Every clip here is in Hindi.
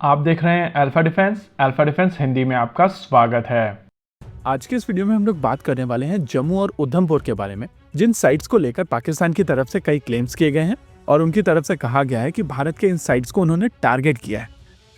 आप देख रहे हैं अल्फा डिफेंस हिंदी में आपका स्वागत है। आज के इस वीडियो में हम लोग बात करने वाले हैं जम्मू और उधमपुर के बारे में, जिन साइट्स को लेकर पाकिस्तान की तरफ से कई क्लेम्स किए गए हैं और उनकी तरफ से कहा गया है कि भारत के इन साइट्स को उन्होंने टारगेट किया है।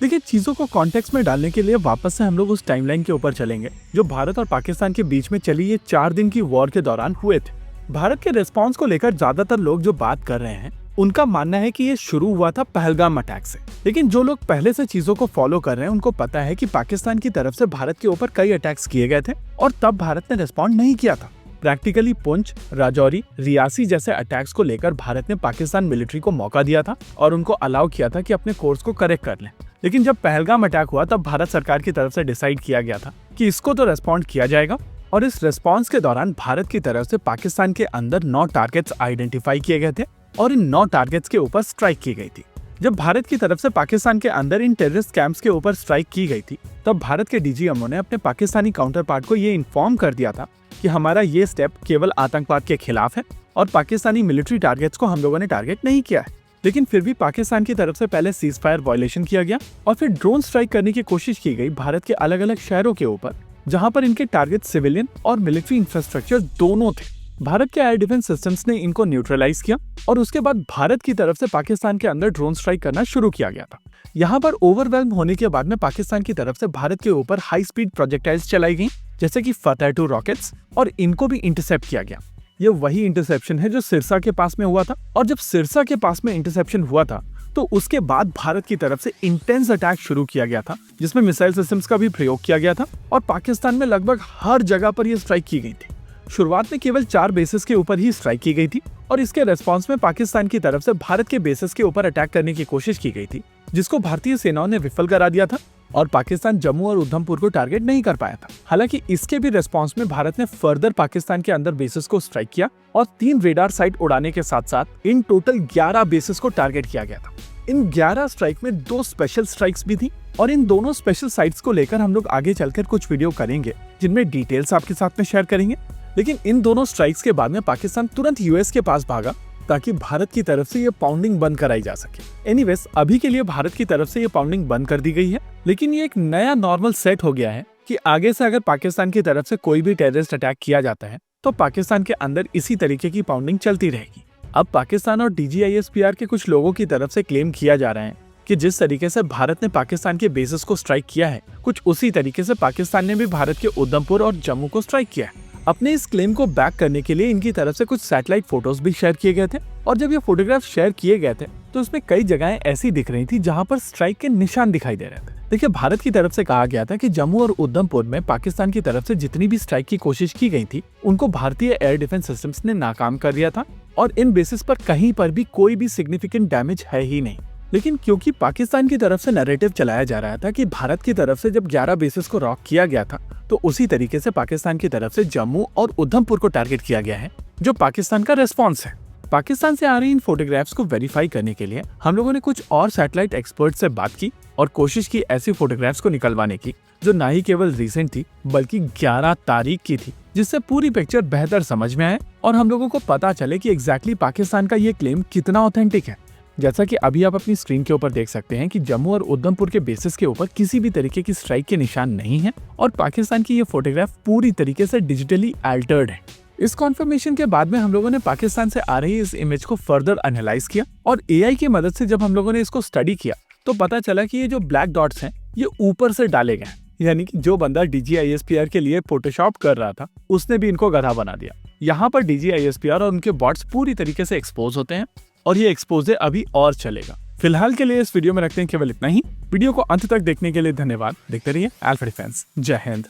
देखिए, चीजों को कॉन्टेक्स्ट में डालने के लिए वापस से हम लोग उस टाइमलाइन के ऊपर चलेंगे जो भारत और पाकिस्तान के बीच में चली ये 4 दिन की वॉर के दौरान हुए थे। भारत के रिस्पॉन्स को लेकर ज्यादातर लोग जो बात कर रहे हैं उनका मानना है कि ये शुरू हुआ था पहलगाम अटैक से, लेकिन जो लोग पहले से चीजों को फॉलो कर रहे हैं उनको पता है कि पाकिस्तान की तरफ से भारत के ऊपर कई अटैक्स किए गए थे और तब भारत ने रिस्पॉन्ड नहीं किया था। प्रैक्टिकली पुंछ, राजौरी, रियासी जैसे अटैक्स को लेकर भारत ने पाकिस्तान मिलिट्री को मौका दिया था और उनको अलाउ किया था कि अपने कोर्स को करेक्ट कर लें। लेकिन जब पहलगाम अटैक हुआ तब भारत सरकार की तरफ से डिसाइड किया गया था कि इसको तो रेस्पॉन्ड किया जाएगा, और इस रेस्पॉन्स के दौरान भारत की तरफ से पाकिस्तान के अंदर 9 टारगेट्स आइडेंटिफाई किए गए थे और इन 9 टारगेट्स के ऊपर स्ट्राइक की गई थी। जब भारत की तरफ से पाकिस्तान के अंदर इन टेररिस्ट कैंप्स के ऊपर स्ट्राइक की गई थी तब भारत के डीजीएमओ ने अपने पाकिस्तानी काउंटर पार्ट को ये इन्फॉर्म कर दिया था कि हमारा ये स्टेप केवल आतंकवाद के खिलाफ है और पाकिस्तानी मिलिट्री टारगेट्स को हम लोगों ने टारगेट नहीं किया है। लेकिन फिर भी पाकिस्तान की तरफ से पहले सीज फायर वायलेशन किया गया और फिर ड्रोन स्ट्राइक करने की कोशिश की गई भारत के अलग अलग शहरों के ऊपर, जहां पर इनके टारगेट सिविलियन और मिलिट्री इंफ्रास्ट्रक्चर दोनों थे। भारत के एयर डिफेंस सिस्टम्स ने इनको न्यूट्रलाइज किया और उसके बाद भारत की तरफ से पाकिस्तान के अंदर ड्रोन स्ट्राइक करना शुरू किया गया था। यहाँ पर ओवरवेल्म होने के बाद में पाकिस्तान की तरफ से भारत के ऊपर हाई स्पीड प्रोजेक्टाइल्स चलाई गई, जैसे कि फतेह 2 रॉकेट्स, और इनको भी इंटरसेप्ट किया गया। ये वही इंटरसेप्शन है जो सिरसा के पास में हुआ था, और जब सिरसा के पास में इंटरसेप्शन हुआ था तो उसके बाद भारत की तरफ से इंटेंस अटैक शुरू किया गया था, जिसमें मिसाइल सिस्टम्स का भी प्रयोग किया गया था और पाकिस्तान में लगभग हर जगह पर यह स्ट्राइक की गई थी। शुरुआत में केवल 4 बेसिस के ऊपर ही स्ट्राइक की गई थी और इसके रेस्पॉन्स में पाकिस्तान की तरफ से भारत के बेसिस के ऊपर अटैक करने की कोशिश की गई थी, जिसको भारतीय सेनाओं ने विफल करा दिया था और पाकिस्तान जम्मू और उधमपुर को टारगेट नहीं कर पाया था। हालांकि इसके भी रेस्पॉन्स में भारत ने फर्दर पाकिस्तान के अंदर बेसिस को स्ट्राइक किया और 3 रेडार साइट उड़ाने के साथ साथ इन टोटल 11 बेसिस को टारगेट किया गया था। इन 11 स्ट्राइक में 2 स्पेशल स्ट्राइक्स भी थी और इन दोनों स्पेशल साइट्स को लेकर हम लोग आगे चलकर कुछ वीडियो करेंगे जिनमें डिटेल्स आपके साथ में शेयर करेंगे। लेकिन इन दोनों स्ट्राइक्स के बाद में पाकिस्तान तुरंत यूएस के पास भागा ताकि भारत की तरफ से ये पाउंडिंग बंद कराई जा सके। एनीवेज, अभी के लिए भारत की तरफ से ये पाउंडिंग बंद कर दी गई है, लेकिन ये एक नया नॉर्मल सेट हो गया है कि आगे से अगर पाकिस्तान की तरफ से कोई भी टेररिस्ट अटैक किया जाता है तो पाकिस्तान के अंदर इसी तरीके की पाउंडिंग चलती रहेगी। अब पाकिस्तान और DGISPR के कुछ लोगों की तरफ से क्लेम किया जा रहा है कि जिस तरीके से भारत ने पाकिस्तान के बेसिस को स्ट्राइक किया है, कुछ उसी तरीके से पाकिस्तान ने भी भारत के उधमपुर और जम्मू को स्ट्राइक किया है। अपने इस क्लेम को बैक करने के लिए इनकी तरफ से कुछ सैटेलाइट फोटोज भी शेयर किए गए थे और जब ये फोटोग्राफ शेयर किए गए थे तो उसमें कई जगहें ऐसी दिख रही थी जहां पर स्ट्राइक के निशान दिखाई दे रहे थे। देखिए, भारत की तरफ से कहा गया था कि जम्मू और उधमपुर में पाकिस्तान की तरफ से जितनी भी स्ट्राइक की कोशिश की गई थी उनको भारतीय एयर डिफेंस सिस्टम्स ने नाकाम कर दिया था और इन बेसिस पर कहीं पर भी कोई भी सिग्निफिकेंट डैमेज है ही नहीं। लेकिन क्योंकि पाकिस्तान की तरफ से नैरेटिव चलाया जा रहा था कि भारत की तरफ से जब 11 बेसिस को रॉक किया गया था तो उसी तरीके से पाकिस्तान की तरफ से जम्मू और उधमपुर को टारगेट किया गया है, जो पाकिस्तान का रेस्पॉन्स है। पाकिस्तान से आ रही इन फोटोग्राफ्स को वेरीफाई करने के लिए हम लोगों ने कुछ और सैटेलाइट एक्सपर्ट से बात की और कोशिश की ऐसी फोटोग्राफ्स को निकलवाने की जो ना ही केवल रिसेंट थी बल्कि 11 तारीख की थी, जिससे पूरी पिक्चर बेहतर समझ में आए और हम लोगों को पता चले कि एग्जैक्टली पाकिस्तान का ये क्लेम कितना ऑथेंटिक है। जैसा कि अभी आप अपनी स्क्रीन के ऊपर देख सकते हैं कि जम्मू और उधमपुर के बेसिस के ऊपर किसी भी तरीके की स्ट्राइक के निशान नहीं है और पाकिस्तान की ये फोटोग्राफ पूरी तरीके से डिजिटली अल्टर्ड है। इस कॉन्फर्मेशन के बाद में हम लोगों ने पाकिस्तान से आ रही इस इमेज को फर्दर एनालाइज किया और AI की मदद से जब हम लोगों ने इसको स्टडी किया तो पता चला कि ये जो ब्लैक डॉट्स हैं ये ऊपर से डाले गए, यानी कि जो बंदा DGISPR के लिए फोटोशॉप कर रहा था उसने भी इनको गधा बना दिया। यहाँ पर DGISPR और उनके बॉट्स पूरी तरीके से एक्सपोज होते हैं और ये एक्सपोज अभी और चलेगा। फिलहाल के लिए इस वीडियो में रखते हैं केवल इतना ही। वीडियो को अंत तक देखने के लिए धन्यवाद। देखते रहिए अल्फा डिफेंस। जय हिंद।